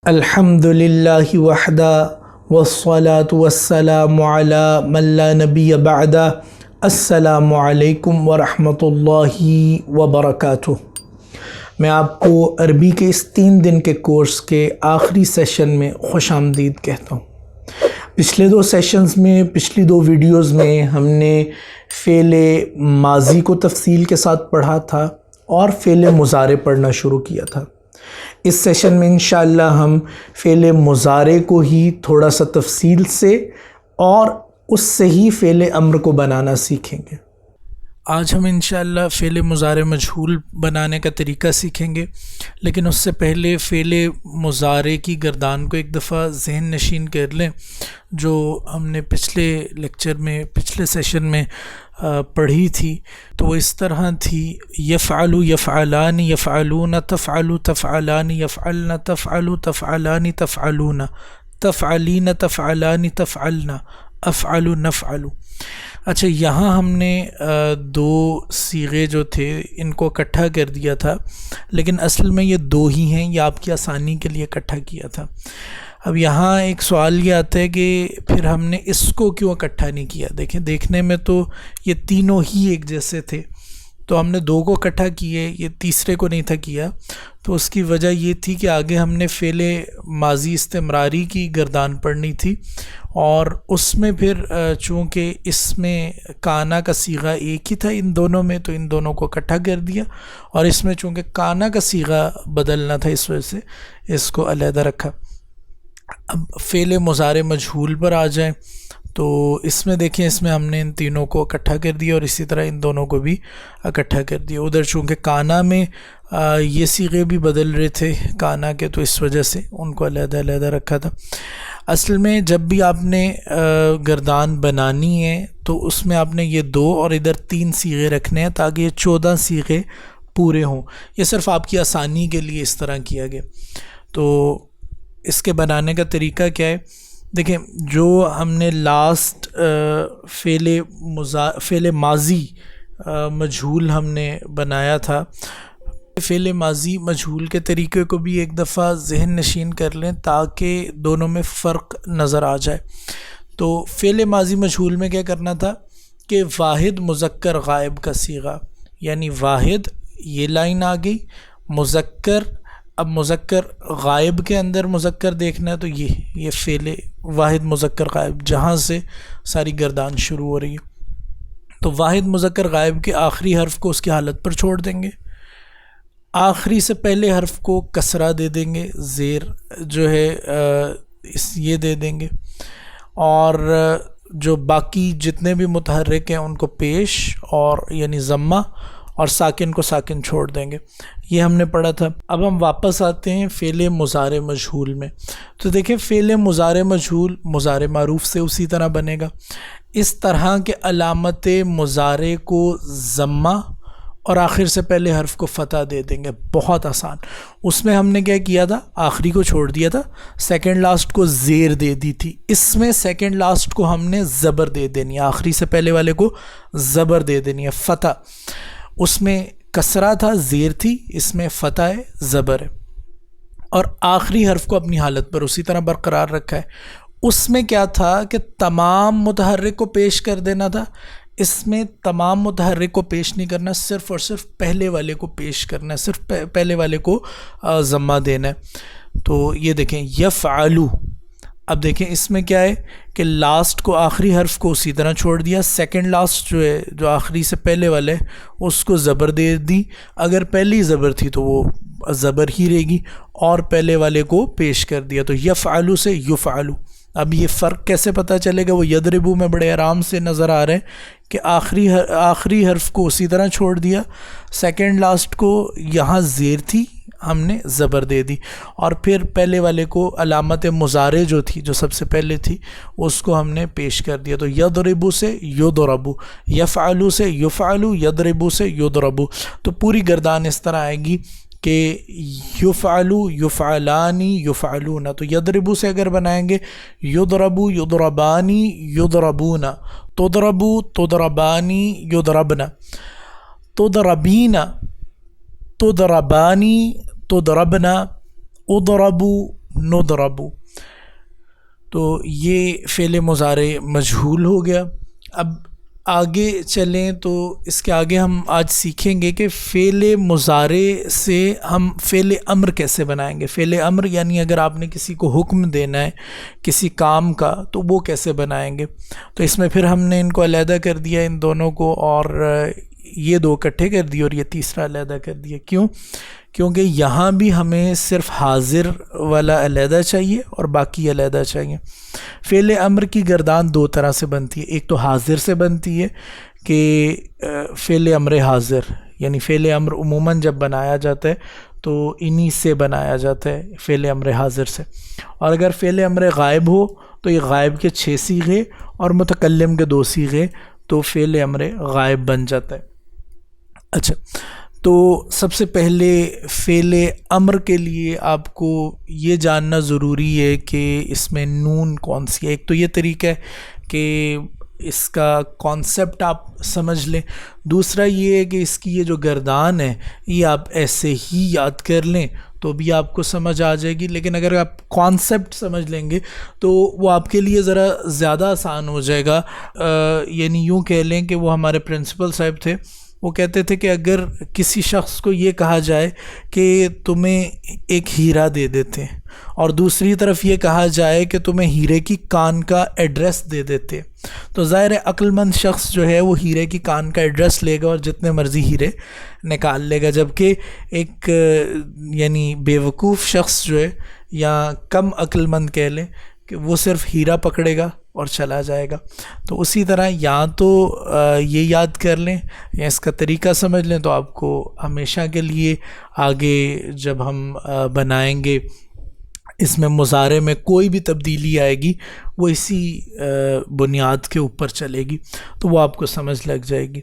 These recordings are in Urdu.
الحمد للہ وحدہ والصلاة والسلام علی من لا نبی بعدہ۔ السلام علیکم ورحمۃ اللہ وبرکاتہ۔ میں آپ کو عربی کے اس 3 دن کے کورس کے آخری سیشن میں خوش آمدید کہتا ہوں۔ پچھلے 2 سیشنز میں، پچھلی 2 ویڈیوز میں ہم نے فعل ماضی کو تفصیل کے ساتھ پڑھا تھا اور فعل مضارع پڑھنا شروع کیا تھا۔ اس سیشن میں انشاءاللہ ہم فعل مضارع کو ہی تھوڑا سا تفصیل سے اور اس سے ہی فعل امر کو بنانا سیکھیں گے۔ آج ہم انشاءاللہ فعل مضارع مجہول بنانے کا طریقہ سیکھیں گے، لیکن اس سے پہلے فعل مضارع کی گردان کو ایک دفعہ ذہن نشین کر لیں، جو ہم نے پچھلے سیشن میں پڑھی تھی۔ تو وہ اس طرح تھی: یفعل یفعلان یفعلون تفعل تفعلان یفعلن تفعل تفعلان تفعلون تفعلین تفعلان تفعلن افعل نفعل۔ اچھا، یہاں ہم نے 2 صیغے جو تھے ان کو اکٹھا کر دیا تھا، لیکن اصل میں یہ 2 ہی ہیں، یہ آپ کی آسانی کے لیے اکٹھا کیا تھا۔ اب یہاں ایک سوال یہ آتا ہے کہ پھر ہم نے اس کو کیوں اکٹھا نہیں کیا؟ دیکھیں، دیکھنے میں تو یہ تینوں ہی ایک جیسے تھے، تو ہم نے 2 کو اکٹھا کیے، یہ تیسرے کو نہیں تھا کیا۔ تو اس کی وجہ یہ تھی کہ آگے ہم نے فعل ماضی استمراری کی گردان پڑھنی تھی، اور اس میں پھر چونکہ اس میں کانا کا صیغہ ایک ہی تھا ان دونوں میں، تو ان دونوں کو اکٹھا کر دیا، اور اس میں چونکہ کانا کا صیغہ بدلنا تھا اس وجہ سے اس کو علیحدہ رکھا۔ اب فعل مضارع مجہول پر آ جائیں تو اس میں دیکھیں، اس میں ہم نے ان تینوں کو اکٹھا کر دیا اور اسی طرح ان دونوں کو بھی اکٹھا کر دیا۔ ادھر چونکہ کانا میں یہ صیغے بھی بدل رہے تھے کانا کے، تو اس وجہ سے ان کو علیحدہ رکھا تھا۔ اصل میں جب بھی آپ نے گردان بنانی ہے تو اس میں آپ نے یہ 2 اور ادھر 3 صیغے رکھنے ہیں تاکہ یہ 14 صیغے پورے ہوں۔ یہ صرف آپ کی آسانی کے لیے اس طرح کیا گیا۔ تو اس کے بنانے کا طریقہ کیا ہے؟ دیکھیں، جو ہم نے لاسٹ فعل ماضی مجہول ہم نے بنایا تھا، فعل ماضی مجہول کے طریقے کو بھی ایک دفعہ ذہن نشین کر لیں تاکہ دونوں میں فرق نظر آ جائے۔ تو فعل ماضی مجہول میں کیا کرنا تھا کہ واحد مذکر غائب کا صیغہ، یعنی واحد، یہ لائن آ گئی، مذکر، اب مذکر غائب کے اندر مذکر دیکھنا ہے، تو یہ فعل واحد مذکر غائب جہاں سے ساری گردان شروع ہو رہی ہے۔ تو واحد مذکر غائب کے آخری حرف کو اس کی حالت پر چھوڑ دیں گے، آخری سے پہلے حرف کو کسرہ دے دیں گے، زیر جو ہے یہ دے دیں گے، اور جو باقی جتنے بھی متحرک ہیں ان کو پیش، اور یعنی ضمہ، اور ساکن کو ساکن چھوڑ دیں گے۔ یہ ہم نے پڑھا تھا۔ اب ہم واپس آتے ہیں فعل مضارع مجہول میں۔ تو دیکھیں، فعل مضارع مجہول مضارع معروف سے اسی طرح بنے گا۔ اس طرح کے علامت مضارع کو ضمہ اور آخر سے پہلے حرف کو فتح دے دیں گے، بہت آسان۔ اس میں ہم نے کیا کیا تھا؟ آخری کو چھوڑ دیا تھا، سیکنڈ لاسٹ کو زیر دے دی تھی۔ اس میں سیکنڈ لاسٹ کو ہم نے زبر دے دینی ہے، آخری سے پہلے والے کو زبر دے دینی ہے، فتح۔ اس میں کسرہ تھا، زیر تھی، اس میں فتح ہے، زبر ہے، اور آخری حرف کو اپنی حالت پر اسی طرح برقرار رکھا ہے۔ اس میں کیا تھا کہ تمام متحرک کو پیش کر دینا تھا، اس میں تمام متحرک کو پیش نہیں کرنا، صرف اور صرف پہلے والے کو پیش کرنا ہے، صرف پہلے والے کو ضمہ دینا ہے۔ تو یہ دیکھیں، یفعلو، اب دیکھیں اس میں کیا ہے کہ لاسٹ کو، آخری حرف کو اسی طرح چھوڑ دیا، سیکنڈ لاسٹ جو ہے، جو آخری سے پہلے والے، اس کو زبر دے دی۔ اگر پہلی زبر تھی تو وہ زبر ہی رہے گی، اور پہلے والے کو پیش کر دیا، تو یفعلو سے یفعلو۔ اب یہ فرق کیسے پتہ چلے گا؟ وہ یضربو میں بڑے آرام سے نظر آ رہے ہیں کہ آخری حرف کو اسی طرح چھوڑ دیا، سیکنڈ لاسٹ کو یہاں زیر تھی، ہم نے زبر دے دی، اور پھر پہلے والے کو علامت مضارع جو تھی، جو سب سے پہلے تھی، اس کو ہم نے پیش کر دیا۔ تو یضربو سے یضربو، یفعلو سے یفعلو، یضربو سے یضربو۔ تو پوری گردان اس طرح آئے گی کہ یفعلو، یفعلانی، یفعلون۔ تو یضربو سے اگر بنائیں گے، یضربو، یضربانی، یضربون، تضربو، تضربانی، یضربن، تضربین، تضربانی، تضربنا، اضربو، نضرب. تو یہ فعل مضارع مجہول ہو گیا. اب آگے چلیں تو اس کے آگے ہم آج سیکھیں گے کہ فعل مضارع سے ہم فعل امر کیسے بنائیں گے. فعل امر یعنی اگر آپ نے کسی کو حکم دینا ہے کسی کام کا تو وہ کیسے بنائیں گے. تو اس میں پھر ہم نے ان کو علیحدہ کر دیا ان دونوں کو، اور یہ دو اکٹھے کر دیے اور یہ تیسرا علیحدہ کر دیا. کیوں؟ کیونکہ یہاں بھی ہمیں صرف حاضر والا علیحدہ چاہیے اور باقی علیحدہ چاہیے. فعل امر کی گردان دو طرح سے بنتی ہے. ایک تو حاضر سے بنتی ہے کہ فعل امر حاضر، یعنی فعل امر عموماً جب بنایا جاتا ہے تو انہی سے بنایا جاتا ہے، فعل امر حاضر سے. اور اگر فعل امر غائب ہو تو یہ غائب کے 6 صیغے اور متکلم کے 2 صیغے، تو فعل امر غائب بن جاتا ہے. اچھا، تو سب سے پہلے فعل امر کے لیے آپ کو یہ جاننا ضروری ہے کہ اس میں نون کون سی ہے. ایک تو یہ طریقہ ہے کہ اس کا کانسیپٹ آپ سمجھ لیں. دوسرا یہ ہے کہ اس کی یہ جو گردان ہے یہ آپ ایسے ہی یاد کر لیں تو بھی آپ کو سمجھ آ جائے گی. لیکن اگر آپ کانسیپٹ سمجھ لیں گے تو وہ آپ کے لیے ذرا زیادہ آسان ہو جائے گا. یعنی یوں کہہ لیں کہ وہ ہمارے پرنسپل صاحب تھے، وہ کہتے تھے کہ اگر کسی شخص کو یہ کہا جائے کہ تمہیں ایک ہیرا دے دیتے اور دوسری طرف یہ کہا جائے کہ تمہیں ہیرے کی کان کا ایڈریس دے دیتے، تو ظاہر عقل مند شخص جو ہے وہ ہیرے کی کان کا ایڈریس لے گا اور جتنے مرضی ہیرے نکال لے گا. جبکہ ایک یعنی بیوقوف شخص جو ہے یا کم عقل مند کہہ لیں کہ وہ صرف ہیرا پکڑے گا اور چلا جائے گا. تو اسی طرح یا تو یہ یاد کر لیں یا اس کا طریقہ سمجھ لیں تو آپ کو ہمیشہ کے لیے آگے جب ہم بنائیں گے اس میں مضارع میں کوئی بھی تبدیلی آئے گی وہ اسی بنیاد کے اوپر چلے گی، تو وہ آپ کو سمجھ لگ جائے گی.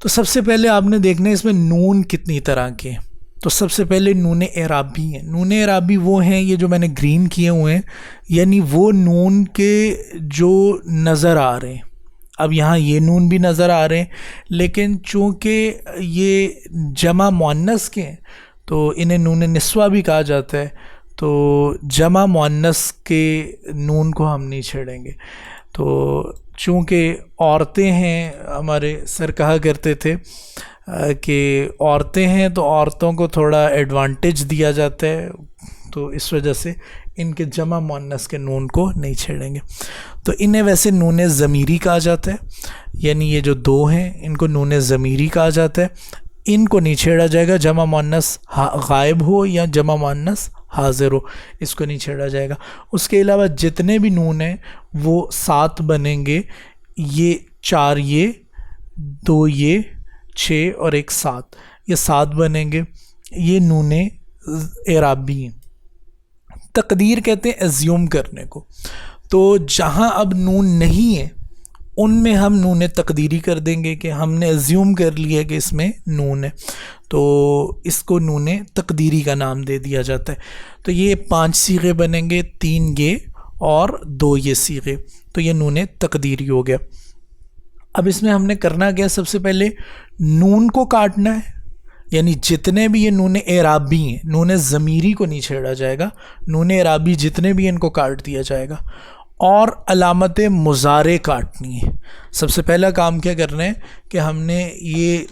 تو سب سے پہلے آپ نے دیکھنا ہے اس میں نون کتنی طرح کے ہیں. تو سب سے پہلے نون اعرابی ہیں. نون اعرابی وہ ہیں، یہ جو میں نے گرین کیے ہوئے ہیں، یعنی وہ نون کے جو نظر آ رہے ہیں. اب یہاں یہ نون بھی نظر آ رہے ہیں لیکن چونکہ یہ جمع مؤنث کے ہیں تو انہیں نون نسوہ بھی کہا جاتا ہے، تو جمع مؤنث کے نون کو ہم نہیں چھیڑیں گے. تو چونکہ عورتیں ہیں، ہمارے سر کہا کرتے تھے کہ عورتیں ہیں تو عورتوں کو تھوڑا ایڈوانٹیج دیا جاتا ہے، تو اس وجہ سے ان کے جمع مؤنث کے نون کو نہیں چھیڑیں گے. تو انہیں ویسے نون ضمیری کہا جاتا ہے، یعنی یہ جو دو ہیں ان کو نون ضمیری کہا جاتا ہے. ان کو نہیں چھیڑا جائے گا، جمع مؤنث غائب ہو یا جمع مؤنث حاضر ہو، اس کو نہیں چھیڑا جائے گا. اس کے علاوہ جتنے بھی نون ہیں وہ 7 بنیں گے. یہ 4 یہ 2 یہ 6 اور ایک 7، یہ 7 بنیں گے. یہ نون اعرابی ہیں. تقدیر کہتے ہیں ایزیوم کرنے کو. تو جہاں اب نون نہیں ہے ان میں ہم نون تقدیری کر دیں گے کہ ہم نے ایزیوم کر لیا کہ اس میں نون ہے، تو اس کو نون تقدیری کا نام دے دیا جاتا ہے. تو یہ 5 صیغے بنیں گے، 3 یہ اور 2 یہ صیغے، تو یہ نون تقدیری ہو گیا. اب اس میں ہم نے کرنا کیا، سب سے پہلے نون کو کاٹنا ہے، یعنی جتنے بھی یہ نون اعرابی ہیں، نون ضمیری کو نہیں چھیڑا جائے گا، نون اعرابی جتنے بھی ان کو کاٹ دیا جائے گا. اور علامت مضارع کاٹنی ہے. سب سے پہلا کام کیا کرنا ہے کہ ہم نے یہ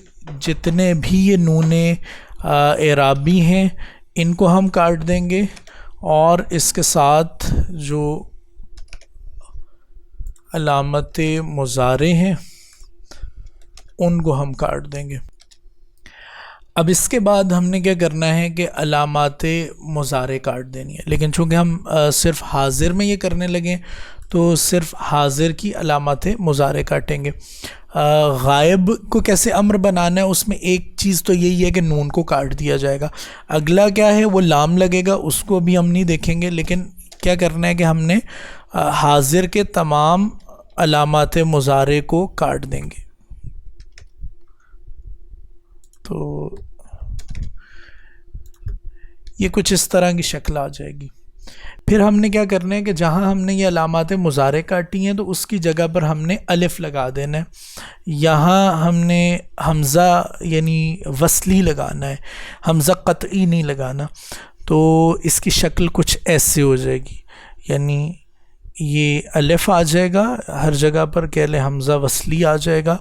جتنے بھی یہ نون اعرابی ہیں ان کو ہم کاٹ دیں گے، اور اس کے ساتھ جو علامت مضارع ہیں ان کو ہم کاٹ دیں گے. اب اس کے بعد ہم نے کیا کرنا ہے کہ علامات مضارع کاٹ دینی ہے. لیکن چونکہ ہم صرف حاضر میں یہ کرنے لگیں تو صرف حاضر کی علامات مضارع کاٹیں گے. غائب کو کیسے امر بنانا ہے، اس میں ایک چیز تو یہی ہے کہ نون کو کاٹ دیا جائے گا. اگلا کیا ہے، وہ لام لگے گا، اس کو بھی ہم نہیں دیکھیں گے. لیکن کیا کرنا ہے کہ ہم نے حاضر کے تمام علامات مضارع کو کاٹ دیں گے. تو یہ کچھ اس طرح کی شکل آ جائے گی. پھر ہم نے کیا کرنا ہے کہ جہاں ہم نے یہ علامات مضارع کاٹی ہیں تو اس کی جگہ پر ہم نے الف لگا دینا ہے. یہاں ہم نے حمزہ یعنی وصلی لگانا ہے، حمزہ قطعی نہیں لگانا. تو اس کی شکل کچھ ایسے ہو جائے گی، یعنی یہ الف آ جائے گا، ہر جگہ پر کہہ لیں حمزہ وصلی آ جائے گا،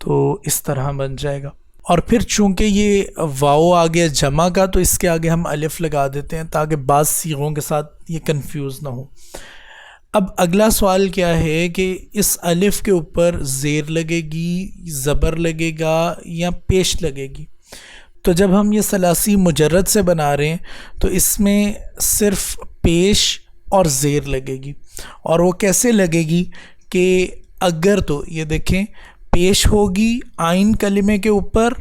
تو اس طرح بن جائے گا۔ اور پھر چونکہ یہ واو آ گیا جمع کا، تو اس کے آگے ہم الف لگا دیتے ہیں تاکہ بعض صیغوں کے ساتھ یہ کنفیوز نہ ہو۔ اب اگلا سوال کیا ہے کہ اس الف کے اوپر زیر لگے گی، زبر لگے گا یا پیش لگے گی؟ تو جب ہم یہ ثلاثی مجرد سے بنا رہے ہیں تو اس میں صرف پیش اور زیر لگے گی، اور وہ کیسے لگے گی کہ اگر تو یہ دیکھیں پیش ہوگی آئین کلمے کے اوپر،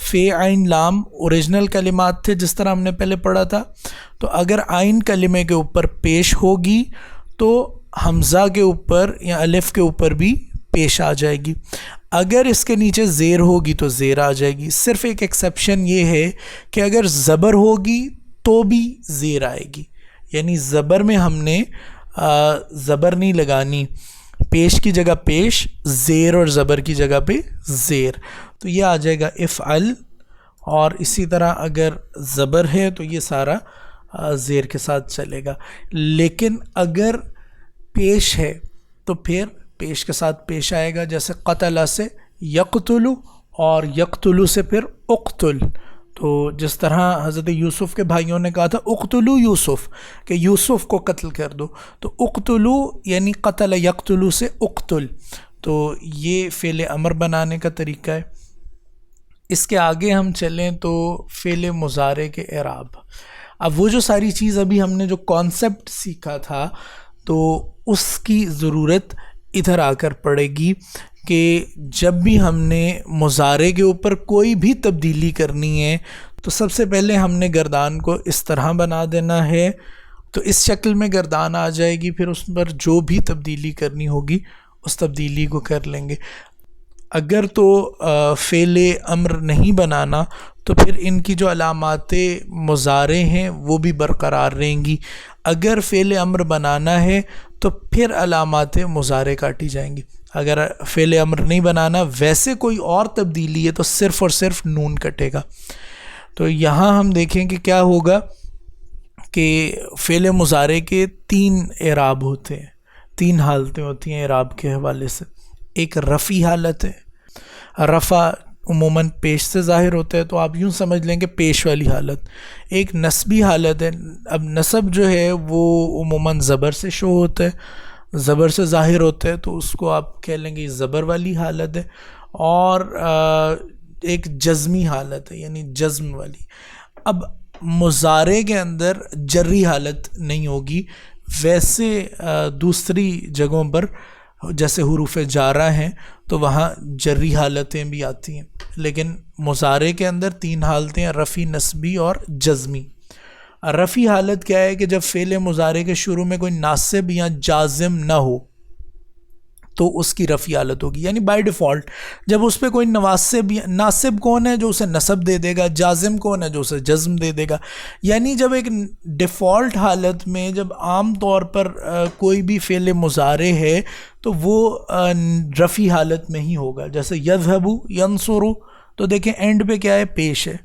فے عین لام اوریجنل کلمات تھے جس طرح ہم نے پہلے پڑھا تھا، تو اگر آئین کلمے کے اوپر پیش ہوگی تو حمزہ کے اوپر یا الف کے اوپر بھی پیش آ جائے گی۔ اگر اس کے نیچے زیر ہوگی تو زیر آ جائے گی۔ صرف ایک ایکسیپشن یہ ہے کہ اگر زبر ہوگی تو بھی زیر آئے گی، یعنی زبر میں ہم نے زبر نہیں لگانی، پیش کی جگہ پیش، زیر اور زبر کی جگہ پہ زیر، تو یہ آ جائے گا افعل۔ اور اسی طرح اگر زبر ہے تو یہ سارا زیر کے ساتھ چلے گا، لیکن اگر پیش ہے تو پھر پیش کے ساتھ پیش آئے گا، جیسے قتل سے یقتل اور یقتل سے پھر اقتل۔ تو جس طرح حضرت یوسف کے بھائیوں نے کہا تھا اقتلو یوسف، کہ یوسف کو قتل کر دو، تو اقتلو یعنی قتل یقتلو سے اقتل، تو یہ فعل امر بنانے کا طریقہ ہے۔ اس کے آگے ہم چلیں تو فعل مضارع کے اعراب۔ اب وہ جو ساری چیز ابھی ہم نے جو کانسیپٹ سیکھا تھا تو اس کی ضرورت ادھر آ کر پڑے گی کہ جب بھی ہم نے مضارع کے اوپر کوئی بھی تبدیلی کرنی ہے تو سب سے پہلے ہم نے گردان کو اس طرح بنا دینا ہے، تو اس شکل میں گردان آ جائے گی، پھر اس پر جو بھی تبدیلی کرنی ہوگی اس تبدیلی کو کر لیں گے۔ اگر تو فعل امر نہیں بنانا تو پھر ان کی جو علامات مضارع ہیں وہ بھی برقرار رہیں گی۔ اگر فعل امر بنانا ہے تو پھر علامات مضارع کاٹی جائیں گی۔ اگر فعل امر نہیں بنانا، ویسے کوئی اور تبدیلی ہے، تو صرف اور صرف نون کٹے گا۔ تو یہاں ہم دیکھیں کہ کیا ہوگا کہ فعل مضارع کے 3 اعراب ہوتے ہیں، 3 حالتیں ہوتی ہیں اعراب کے حوالے سے۔ ایک رفعی حالت ہے، رفع عموماً پیش سے ظاہر ہوتا ہے، تو آپ یوں سمجھ لیں کہ پیش والی حالت۔ ایک نسبی حالت ہے، اب نسب جو ہے وہ عموماً زبر سے شو ہوتا ہے، زبر سے ظاہر ہوتا ہے، تو اس کو آپ کہہ لیں گے یہ زبر والی حالت ہے۔ اور ایک جزمی حالت ہے، یعنی جزم والی۔ اب مضارع کے اندر جری حالت نہیں ہوگی، ویسے دوسری جگہوں پر جیسے حروف جارہ ہیں تو وہاں جری حالتیں بھی آتی ہیں، لیکن مضارع کے اندر 3 حالتیں ہیں، رفعی، نسبی اور جزمی۔ رفعی حالت کیا ہے کہ جب فعل مضارع کے شروع میں کوئی ناصب یا جازم نہ ہو تو اس کی رفعی حالت ہوگی، یعنی بائی ڈیفالٹ جب اس پہ کوئی نواسب، ناصب کون ہے جو اسے نصب دے دے گا، جازم کون ہے جو اسے جزم دے دے گا، یعنی جب ایک ڈیفالٹ حالت میں جب عام طور پر کوئی بھی فعل مضارع ہے تو وہ رفعی حالت میں ہی ہوگا، جیسے یذهب ینصر، تو دیکھیں اینڈ پہ کیا ہے، پیش ہے،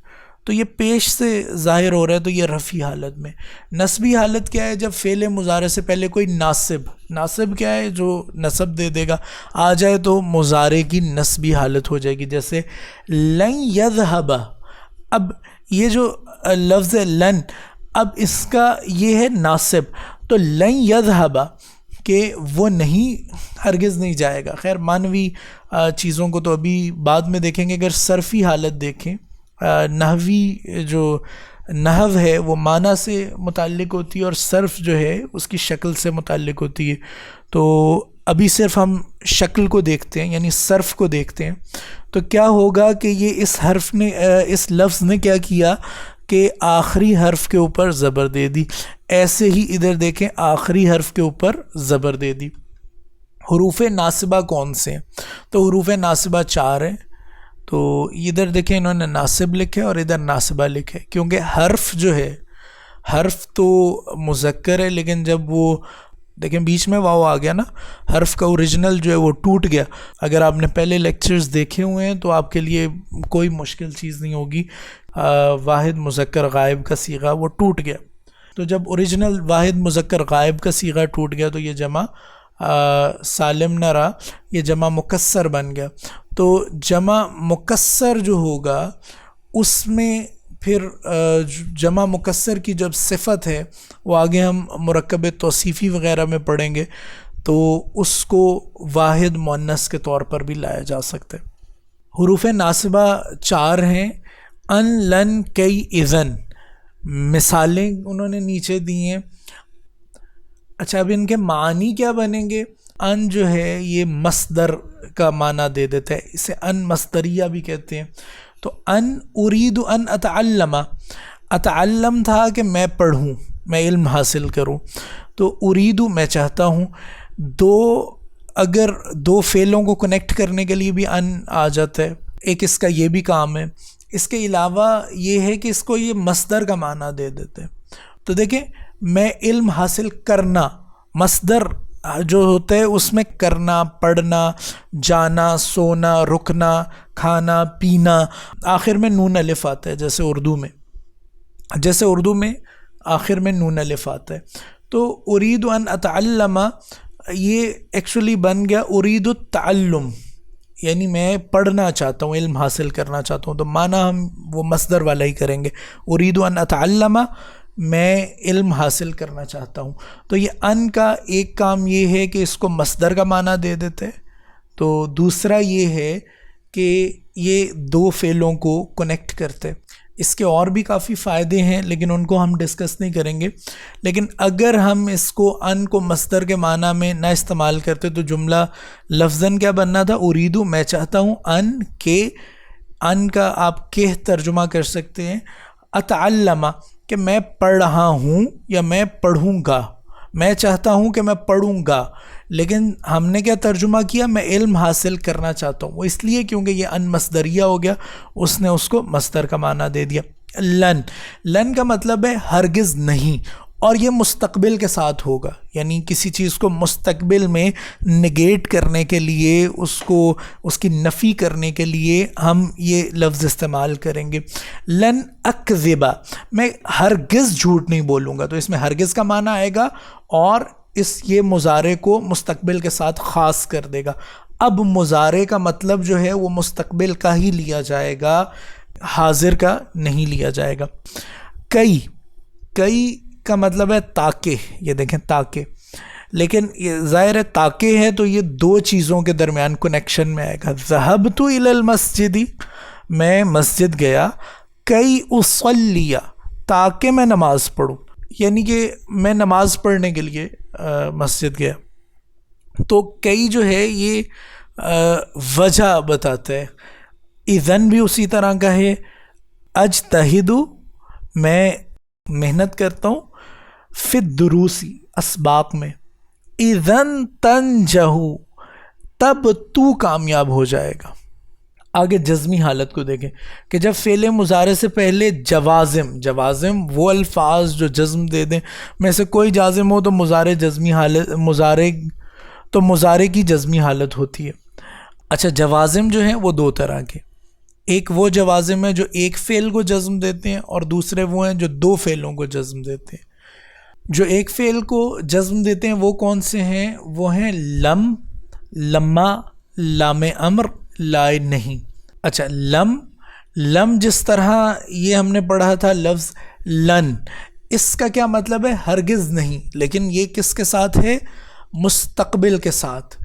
تو یہ پیش سے ظاہر ہو رہا ہے، تو یہ رفعی حالت میں۔ نسبی حالت کیا ہے، جب فعل مضارع سے پہلے کوئی ناصب کیا ہے جو نصب دے دے گا آ جائے تو مضارع کی نسبی حالت ہو جائے گی، جیسے لن یذهب۔ اب یہ جو لفظ لن، اب اس کا یہ ہے ناصب، تو لن یذهب کہ وہ نہیں، ہرگز نہیں جائے گا۔ خیر معنوی چیزوں کو تو ابھی بعد میں دیکھیں گے۔ اگر صرفی حالت دیکھیں، نحوی جو نحو ہے وہ معنی سے متعلق ہوتی ہے اور صرف جو ہے اس کی شکل سے متعلق ہوتی ہے، تو ابھی صرف ہم شکل کو دیکھتے ہیں، یعنی صرف کو دیکھتے ہیں۔ تو کیا ہوگا کہ یہ اس حرف نے، اس لفظ نے کیا کیا کہ آخری حرف کے اوپر زبر دے دی۔ ایسے ہی ادھر دیکھیں، آخری حرف کے اوپر زبر دے دی۔ حروف ناصبہ کون سے ہیں؟ تو حروف ناصبہ 4 ہیں، تو ادھر دیکھیں انہوں نے ناصب لکھے اور ادھر ناصبہ لکھے، کیونکہ حرف جو ہے، حرف تو مذکر ہے لیکن جب وہ دیکھیں بیچ میں واو آ گیا نا, حرف کا اوریجنل جو ہے وہ ٹوٹ گیا. اگر آپ نے پہلے لیکچرز دیکھے ہوئے ہیں تو آپ کے لیے کوئی مشکل چیز نہیں ہوگی. واحد مذکر غائب کا صیغہ وہ ٹوٹ گیا. تو جب اوریجنل واحد مذکر غائب کا صیغہ ٹوٹ گیا تو یہ جمع سالم نہ رہا, یہ جمع مکسر بن گیا. تو جمع مکسر جو ہوگا اس میں پھر جمع مکسر کی جب صفت ہے وہ آگے ہم مرکب توصیفی وغیرہ میں پڑھیں گے, تو اس کو واحد مؤنث کے طور پر بھی لایا جا سکتا ہے. حروف ناصبہ 4 ہیں, ان, لن, کئی, اذن. مثالیں انہوں نے نیچے دی ہیں. اچھا اب ان کے معنی کیا بنیں گے؟ ان جو ہے یہ مصدر کا معنی دے دیتا ہے, اسے ان مصدریہ بھی کہتے ہیں. تو ان ارید ان اتعلم, اتعلم تھا کہ میں پڑھوں, میں علم حاصل کروں, تو ارید میں چاہتا ہوں. اگر دو فعلوں کو کنیکٹ کرنے کے لیے بھی ان آ جاتا ہے, ایک اس کا یہ بھی کام ہے. اس کے علاوہ یہ ہے کہ اس کو یہ مصدر کا معنی دے دیتے ہیں. تو دیکھیں میں علم حاصل کرنا, مصدر جو ہوتا ہے اس میں کرنا, پڑھنا, جانا, سونا, رکنا, کھانا, پینا, آخر میں نون الف آتا ہے جیسے اردو میں آخر میں نون الف آتا ہے. تو ارید ان اتعلم یہ ایکچولی بن گیا ارید التعلم, یعنی میں پڑھنا چاہتا ہوں, علم حاصل کرنا چاہتا ہوں. تو معنی ہم وہ مصدر والا ہی کریں گے, ارید ان اتعلم میں علم حاصل کرنا چاہتا ہوں. تو یہ ان کا ایک کام یہ ہے کہ اس کو مصدر کا معنی دے دیتے, تو دوسرا یہ ہے کہ یہ دو فعلوں کو کنیکٹ کرتے. اس کے اور بھی کافی فائدے ہیں لیکن ان کو ہم ڈسکس نہیں کریں گے. لیکن اگر ہم اس کو ان کو مصدر کے معنی میں نہ استعمال کرتے تو جملہ لفظاً کیا بننا تھا؟ اریدو میں چاہتا ہوں, ان کے, ان کا آپ کہ ترجمہ کر سکتے ہیں اتعلم کہ میں پڑھ رہا ہوں یا میں پڑھوں گا, میں چاہتا ہوں کہ میں پڑھوں گا. لیکن ہم نے کیا ترجمہ کیا؟ میں علم حاصل کرنا چاہتا ہوں. وہ اس لیے کیونکہ یہ ان مصدریہ ہو گیا, اس نے اس کو مصدر کا معنی دے دیا. لن, لن کا مطلب ہے ہرگز نہیں, اور یہ مستقبل کے ساتھ ہوگا, یعنی کسی چیز کو مستقبل میں نگیٹ کرنے کے لیے, اس کی نفی کرنے کے لیے ہم یہ لفظ استعمال کریں گے. لن اکذبا, میں ہرگز جھوٹ نہیں بولوں گا. تو اس میں ہرگز کا معنی آئے گا اور یہ مضارع کو مستقبل کے ساتھ خاص کر دے گا. اب مضارع کا مطلب جو ہے وہ مستقبل کا ہی لیا جائے گا, حاضر کا نہیں لیا جائے گا. کئی کا مطلب ہے تاکہ, یہ دیکھیں تاکہ, لیکن یہ ظاہر ہے تاکہ ہے تو یہ دو چیزوں کے درمیان کنیکشن میں آئے گا. ذہبت الی المسجد, میں مسجد گیا. کئی اصلی, تاکہ میں نماز پڑھوں, یعنی کہ میں نماز پڑھنے کے لیے مسجد گیا. تو کئی جو ہے یہ وجہ بتاتا ہے. اذن بھی اسی طرح کا ہے. اجتہد, میں محنت کرتا ہوں. فی الدروسی, اسباق میں. اذن تنجح, تب تو کامیاب ہو جائے گا. آگے جزمی حالت کو دیکھیں کہ جب فعل مضارع سے پہلے جوازم وہ الفاظ جو جزم دے دیں, میں سے کوئی جازم ہو تو مضارع کی جزمی حالت ہوتی ہے. اچھا جوازم جو ہیں وہ دو طرح کے, ایک وہ جوازم ہے جو ایک فعل کو جزم دیتے ہیں, اور دوسرے وہ ہیں جو دو فعلوں کو جزم دیتے ہیں. جو ایک فعل کو جزم دیتے ہیں وہ کون سے ہیں؟ وہ ہیں لم, لما, لام امر, لائے نہیں. اچھا لم جس طرح یہ ہم نے پڑھا تھا لفظ لن, اس کا کیا مطلب ہے؟ ہرگز نہیں, لیکن یہ کس کے ساتھ ہے؟ مستقبل کے ساتھ,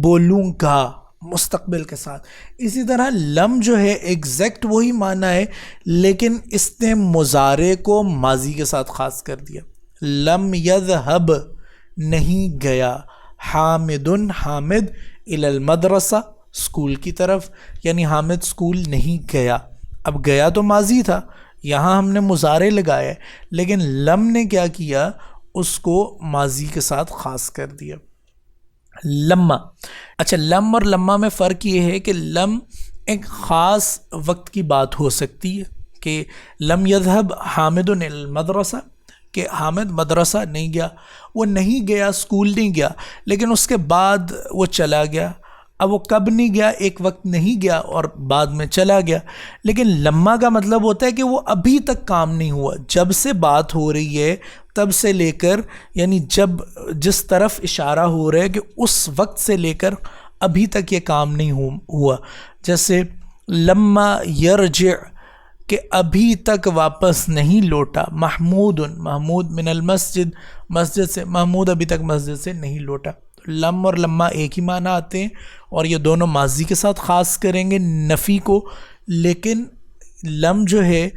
بولوں گا, مستقبل کے ساتھ. اسی طرح لم جو ہے ایگزیکٹ وہی معنی ہے لیکن اس نے مضارع کو ماضی کے ساتھ خاص کر دیا. لم یذهب, نہیں گیا. حامد, حامد الی المدرسہ, اسکول کی طرف, یعنی حامد اسکول نہیں گیا. اب گیا تو ماضی تھا, یہاں ہم نے مضارع لگایا ہے, لیکن لم نے کیا کیا؟ اس کو ماضی کے ساتھ خاص کر دیا. لما, اچھا لم اور لما میں فرق یہ ہے کہ لم ایک خاص وقت کی بات ہو سکتی ہے کہ لم یذهب حامد الی المدرسہ, کہ حامد مدرسہ نہیں گیا، وہ نہیں گیا، اسکول نہیں گیا، لیکن اس کے بعد وہ چلا گیا. اب وہ کب نہیں گیا؟ ایک وقت نہیں گیا اور بعد میں چلا گیا. لیکن لما کا مطلب ہوتا ہے کہ وہ ابھی تک کام نہیں ہوا، جب سے بات ہو رہی ہے تب سے لے کر، یعنی جب جس طرف اشارہ ہو رہا ہے کہ اس وقت سے لے کر ابھی تک یہ کام نہیں ہوا. جیسے لما یرجع، کہ ابھی تک واپس نہیں لوٹا. محمود، محمود من المسجد، مسجد سے، محمود ابھی تک مسجد سے نہیں لوٹا. لم اور لما ایک ہی معنی آتے ہیں اور یہ دونوں ماضی کے ساتھ خاص کریں گے نفی کو. لیکن لم جو ہے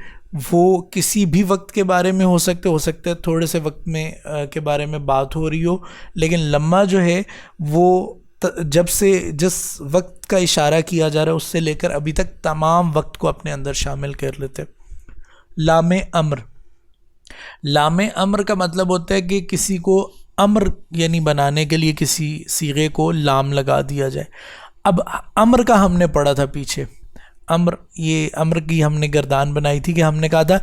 وہ کسی بھی وقت کے بارے میں ہو سکتے ہے تھوڑے سے وقت میں کے بارے میں بات ہو رہی ہو. لیکن لما جو ہے وہ جب سے جس وقت کا اشارہ کیا جا رہا ہے اس سے لے کر ابھی تک تمام وقت کو اپنے اندر شامل کر لیتے. لام امر، لام امر کا مطلب ہوتا ہے کہ کسی کو امر یعنی بنانے کے لیے کسی صیغے کو لام لگا دیا جائے. اب امر کا ہم نے پڑھا تھا پیچھے، امر، یہ امر کی ہم نے گردان بنائی تھی کہ ہم نے کہا تھا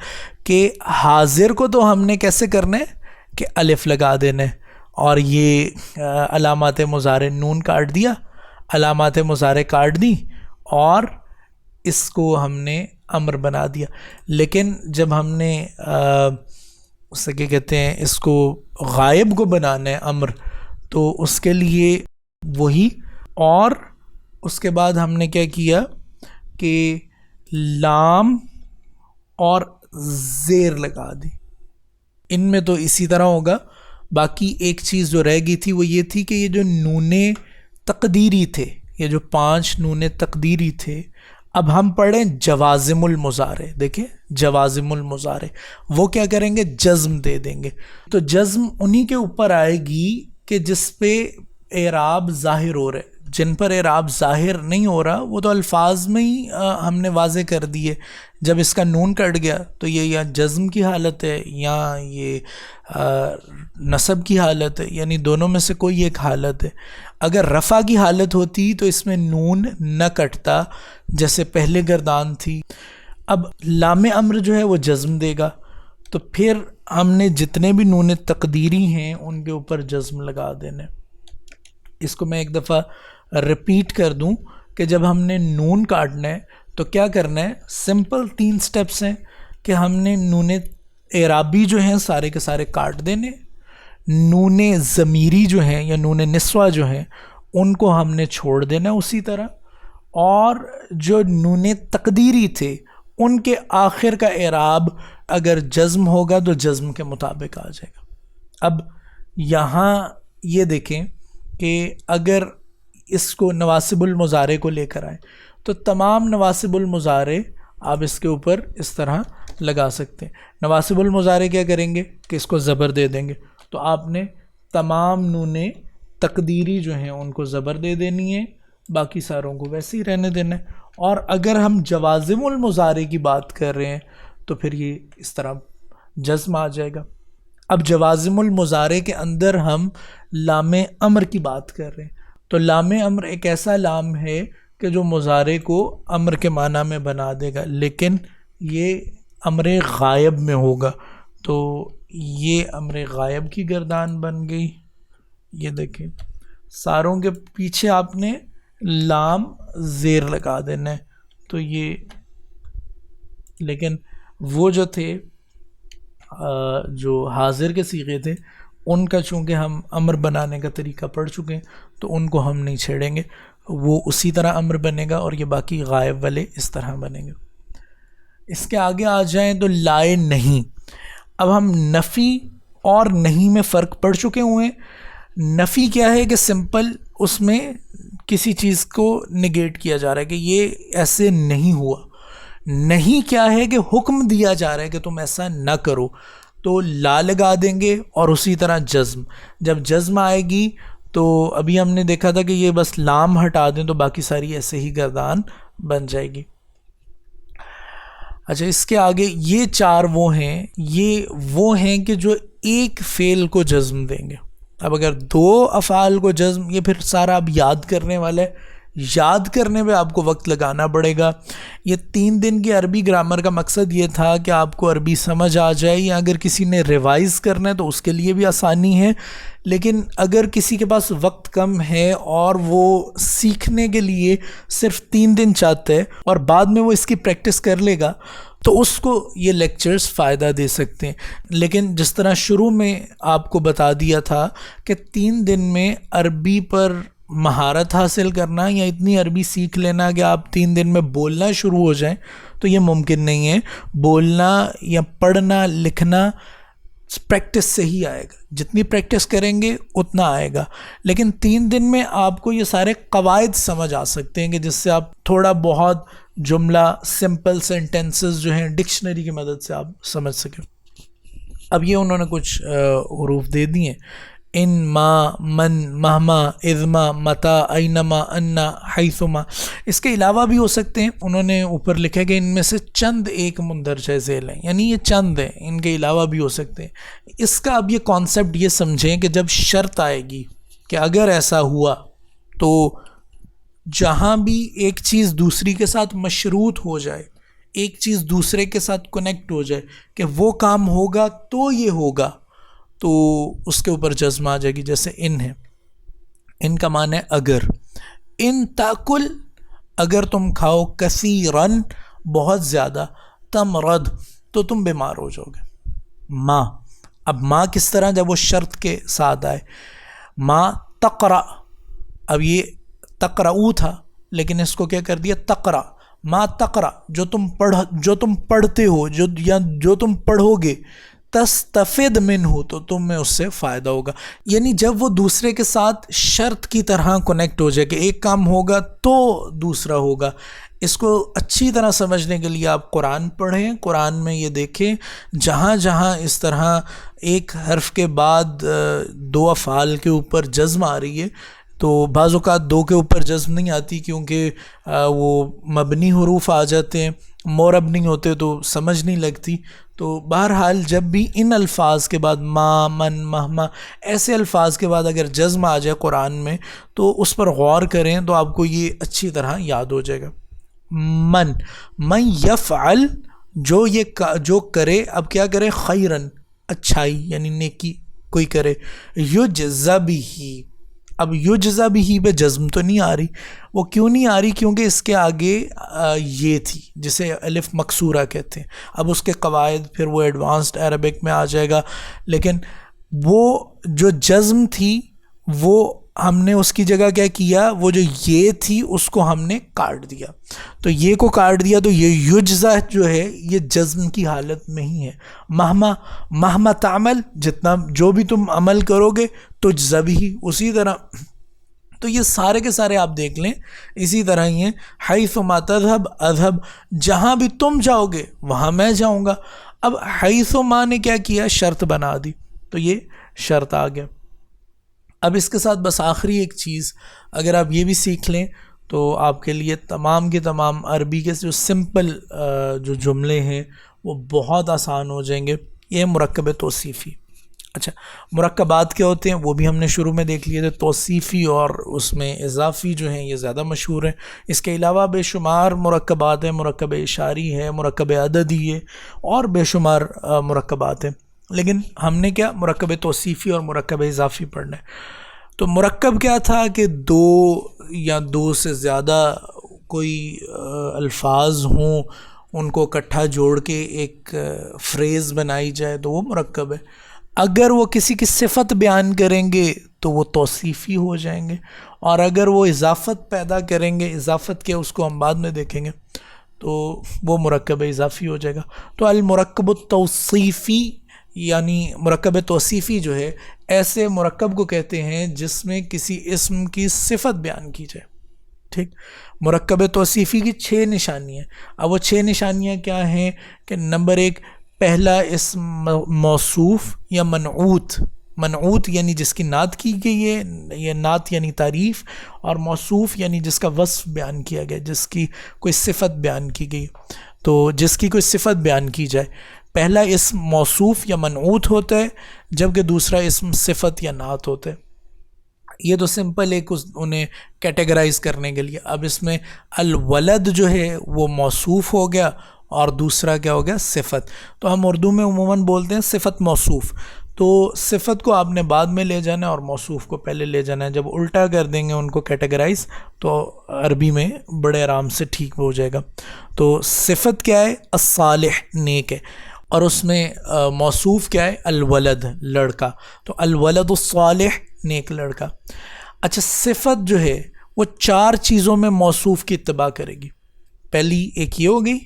کہ حاضر کو تو ہم نے کیسے کرنا ہے کہ الف لگا دینا ہے، اور یہ علامات مضارع نون کاٹ دیا، علامات مضارع کاٹ دی اور اس کو ہم نے امر بنا دیا. لیکن جب ہم نے اس سے کیا کہتے ہیں اس کو غائب کو بنانا ہے امر، تو اس کے لیے وہی، اور اس کے بعد ہم نے کیا کیا کہ لام اور زیر لگا دی. ان میں تو اسی طرح ہوگا. باقی ایک چیز جو رہ گئی تھی وہ یہ تھی کہ یہ جو نونے تقدیری تھے، یہ جو 5 نونے تقدیری تھے، اب ہم پڑھیں جوازم المضارع. دیکھیں جوازم المضارع وہ کیا کریں گے؟ جزم دے دیں گے. تو جزم انہی کے اوپر آئے گی کہ جس پہ اعراب ظاہر ہو رہا ہے. جن پر اعراب ظاہر نہیں ہو رہا وہ تو الفاظ میں ہی ہم نے واضح کر دیے. جب اس کا نون کٹ گیا تو یہ یا جزم کی حالت ہے یا یہ نصب کی حالت ہے، یعنی دونوں میں سے کوئی ایک حالت ہے. اگر رفع کی حالت ہوتی تو اس میں نون نہ کٹتا جیسے پہلے گردان تھی. اب لام امر جو ہے وہ جزم دے گا، تو پھر ہم نے جتنے بھی نون تقدیری ہیں ان کے اوپر جزم لگا دینے. اس کو میں ایک دفعہ رپیٹ کر دوں کہ جب ہم نے نون کاٹنا ہے تو کیا کرنا ہے. سمپل 3 سٹیپس ہیں کہ ہم نے نون اعرابی جو ہیں سارے کے سارے کاٹ دینے، نون ضمیری جو ہیں یا نون نسوہ جو ہیں ان کو ہم نے چھوڑ دینا اسی طرح، اور جو نون تقدیری تھے ان کے آخر کا اعراب اگر جزم ہوگا تو جزم کے مطابق آ جائے گا. اب یہاں یہ دیکھیں کہ اگر اس کو نواسب المضارع کو لے کر آئیں تو تمام نواسب المضارع آپ اس کے اوپر اس طرح لگا سکتے ہیں. نواسب المضارع کیا کریں گے کہ اس کو زبر دے دیں گے، تو آپ نے تمام نونیں تقدیری جو ہیں ان کو زبر دے دینی ہے، باقی ساروں کو ویسے ہی رہنے دینا ہے. اور اگر ہم جوازم المضارع کی بات کر رہے ہیں تو پھر یہ اس طرح جزم آ جائے گا. اب جوازم المضارع کے اندر ہم لام امر کی بات کر رہے ہیں، تو لام امر ایک ایسا لام ہے کہ جو مضارع کو امر کے معنی میں بنا دے گا، لیکن یہ امر غائب میں ہوگا. تو یہ امر غائب کی گردان بن گئی. یہ دیکھیں ساروں کے پیچھے آپ نے لام زیر لگا دینا ہے. تو یہ لیکن وہ جو تھے جو حاضر کے صیغے تھے ان کا چونکہ ہم امر بنانے کا طریقہ پڑھ چکے ہیں تو ان کو ہم نہیں چھیڑیں گے، وہ اسی طرح امر بنے گا، اور یہ باقی غائب والے اس طرح بنیں گے. اس کے آگے آ جائیں تو لائے نہیں. اب ہم نفی اور نہیں میں فرق پڑھ چکے ہوئے ہیں. نفی کیا ہے کہ سمپل اس میں کسی چیز کو نگیٹ کیا جا رہا ہے کہ یہ ایسے نہیں ہوا. نہیں کیا ہے کہ حکم دیا جا رہا ہے کہ تم ایسا نہ کرو، تو لا لگا دیں گے. اور اسی طرح جزم، جب جزم آئے گی تو ابھی ہم نے دیکھا تھا کہ یہ بس لام ہٹا دیں تو باقی ساری ایسے ہی گردان بن جائے گی. اچھا اس کے آگے یہ 4 وہ ہیں کہ جو ایک فعل کو جزم دیں گے. اب اگر 2 افعال کو جزم، یہ پھر سارا اب یاد کرنے والا ہے یاد کرنے پہ آپ کو وقت لگانا پڑے گا. یہ 3 دن کی عربی گرامر کا مقصد یہ تھا کہ آپ کو عربی سمجھ آ جائے، یا اگر کسی نے ریوائز کرنا ہے تو اس کے لیے بھی آسانی ہے. لیکن اگر کسی کے پاس وقت کم ہے اور وہ سیکھنے کے لیے صرف 3 دن چاہتا ہے اور بعد میں وہ اس کی پریکٹس کر لے گا تو اس کو یہ لیکچرز فائدہ دے سکتے ہیں. لیکن جس طرح شروع میں آپ کو بتا دیا تھا کہ 3 دن میں عربی پر مہارت حاصل کرنا یا اتنی عربی سیکھ لینا کہ آپ 3 دن میں بولنا شروع ہو جائیں، تو یہ ممکن نہیں ہے. بولنا یا پڑھنا لکھنا پریکٹس سے ہی آئے گا، جتنی پریکٹس کریں گے اتنا آئے گا. لیکن 3 دن میں آپ کو یہ سارے قواعد سمجھ آ سکتے ہیں کہ جس سے آپ تھوڑا بہت جملہ سمپل سینٹینسز جو ہیں ڈکشنری کی مدد سے آپ سمجھ سکیں. اب یہ انہوں نے کچھ حروف دے دیے: ان، ما، من، مہما، اذما، متا، اینما، انا، حیثما. اس کے علاوہ بھی ہو سکتے ہیں. انہوں نے اوپر لکھا کہ ان میں سے چند ایک مندرجہ ذیل ہیں، یعنی یہ چند ہیں، ان کے علاوہ بھی ہو سکتے ہیں. اس کا اب یہ کانسیپٹ یہ سمجھیں کہ جب شرط آئے گی کہ اگر ایسا ہوا تو جہاں بھی ایک چیز دوسری کے ساتھ مشروط ہو جائے، ایک چیز دوسرے کے ساتھ کنیکٹ ہو جائے کہ وہ کام ہوگا تو یہ ہوگا، تو اس کے اوپر جزم آ جائے گی. جیسے ان ہے، ان کا معنی ہے اگر. ان تاکل، اگر تم کھاؤ، کثیرن، بہت زیادہ، تمرد، تو تم بیمار ہو جاؤ گے. ما، اب ما کس طرح جب وہ شرط کے ساتھ آئے. ما تقرأ، اب یہ تقرؤ تھا لیکن اس کو کیا کر دیا تقرأ. ما تقرأ، جو تم پڑھتے ہو، جو تم پڑھو گے. تستفد منہ، تو تم میں اس سے فائدہ ہوگا. یعنی جب وہ دوسرے کے ساتھ شرط کی طرح کنیکٹ ہو جائے کہ ایک کام ہوگا تو دوسرا ہوگا. اس کو اچھی طرح سمجھنے کے لیے آپ قرآن پڑھیں. قرآن میں یہ دیکھیں جہاں جہاں اس طرح ایک حرف کے بعد 2 افعال کے اوپر جزم آ رہی ہے، تو بعض اوقات 2 کے اوپر جزم نہیں آتی کیونکہ وہ مبنی حروف آ جاتے ہیں، مورب نہیں ہوتے تو سمجھ نہیں لگتی. تو بہرحال جب بھی ان الفاظ کے بعد ما، من، مہما، ایسے الفاظ کے بعد اگر جزم آ جائے قرآن میں تو اس پر غور کریں تو آپ کو یہ اچھی طرح یاد ہو جائے گا. من یفعل، جو کرے. اب کیا کرے؟ خیرن، اچھائی یعنی نیکی کوئی کرے. یجزا بہ، اب یجزا بہ پہ جزم تو نہیں آ رہی. وہ کیوں نہیں آ رہی؟ کیونکہ اس کے آگے یہ تھی جسے الف مکسورہ کہتے ہیں. اب اس کے قواعد پھر وہ ایڈوانسڈ عربک میں آ جائے گا، لیکن وہ جو جزم تھی وہ ہم نے اس کی جگہ کیا کیا، وہ جو یہ تھی اس کو ہم نے کاٹ دیا. تو یہ کو کاٹ دیا تو یہ یجزا جو ہے یہ جزم کی حالت میں ہی ہے. مہما تعمل، جتنا جو بھی تم عمل کرو گے تجزا بھی، اسی طرح. تو یہ سارے کے سارے آپ دیکھ لیں اسی طرح ہی ہیں. حیثما تذهب اذهب، جہاں بھی تم جاؤ گے وہاں میں جاؤں گا. اب حیثما نے کیا کیا؟ شرط بنا دی، تو یہ شرط آ گیا. اب اس کے ساتھ بس آخری ایک چیز اگر آپ یہ بھی سیکھ لیں تو آپ کے لیے تمام کے تمام عربی کے جو سمپل جو جملے ہیں وہ بہت آسان ہو جائیں گے. یہ مرکب توصیفی. اچھا، مرکبات کیا ہوتے ہیں وہ بھی ہم نے شروع میں دیکھ لیے تھے. توصیفی اور اس میں اضافی جو ہیں یہ زیادہ مشہور ہیں. اس کے علاوہ بے شمار مرکبات ہیں. مرکب اشاری ہے، مرکب عددی ہے، اور بے شمار مرکبات ہیں. لیکن ہم نے کیا مرکب توصیفی اور مرکب اضافی پڑھنا ہے. تو مرکب کیا تھا کہ 2 یا 2 سے زیادہ کوئی الفاظ ہوں، ان کو اکٹھا جوڑ کے ایک فریز بنائی جائے تو وہ مرکب ہے. اگر وہ کسی کی صفت بیان کریں گے تو وہ توصیفی ہو جائیں گے، اور اگر وہ اضافت پیدا کریں گے، اضافت کیا اس کو ہم بعد میں دیکھیں گے، تو وہ مرکب اضافی ہو جائے گا. تو المرکب التوصیفی یعنی مرکب توصیفی جو ہے ایسے مرکب کو کہتے ہیں جس میں کسی اسم کی صفت بیان کی جائے. ٹھیک، مرکب توصیفی کی 6 نشانیاں. اب وہ 6 نشانیاں کیا ہیں کہ نمبر 1، پہلا اسم موصوف یا منعوت. منعوت یعنی جس کی نعت کی گئی ہے، یہ نعت یعنی تعریف، اور موصوف یعنی جس کا وصف بیان کیا گیا، جس کی کوئی صفت بیان کی گئی. تو جس کی کوئی صفت بیان کی جائے، پہلا اسم موصوف یا منعوت ہوتا ہے، جبکہ دوسرا اسم صفت یا نعت ہوتا ہے. یہ تو سمپل ایک انہیں کیٹیگرائز کرنے کے لیے. اب اس میں الولد جو ہے وہ موصوف ہو گیا اور دوسرا کیا ہو گیا صفت. تو ہم اردو میں عموماً بولتے ہیں صفت موصوف. تو صفت کو آپ نے بعد میں لے جانا ہے اور موصوف کو پہلے لے جانا ہے. جب الٹا کر دیں گے ان کو کیٹیگرائز تو عربی میں بڑے آرام سے ٹھیک ہو جائے گا. تو صفت کیا ہے؟ الصالح، نیک ہے، اور اس میں موصوف کیا ہے؟ الولد، لڑکا. تو الولد الصالح، نیک لڑکا. اچھا، صفت جو ہے وہ 4 چیزوں میں موصوف کی اتباع کرے گی. پہلی ایک یہ ہو گئی،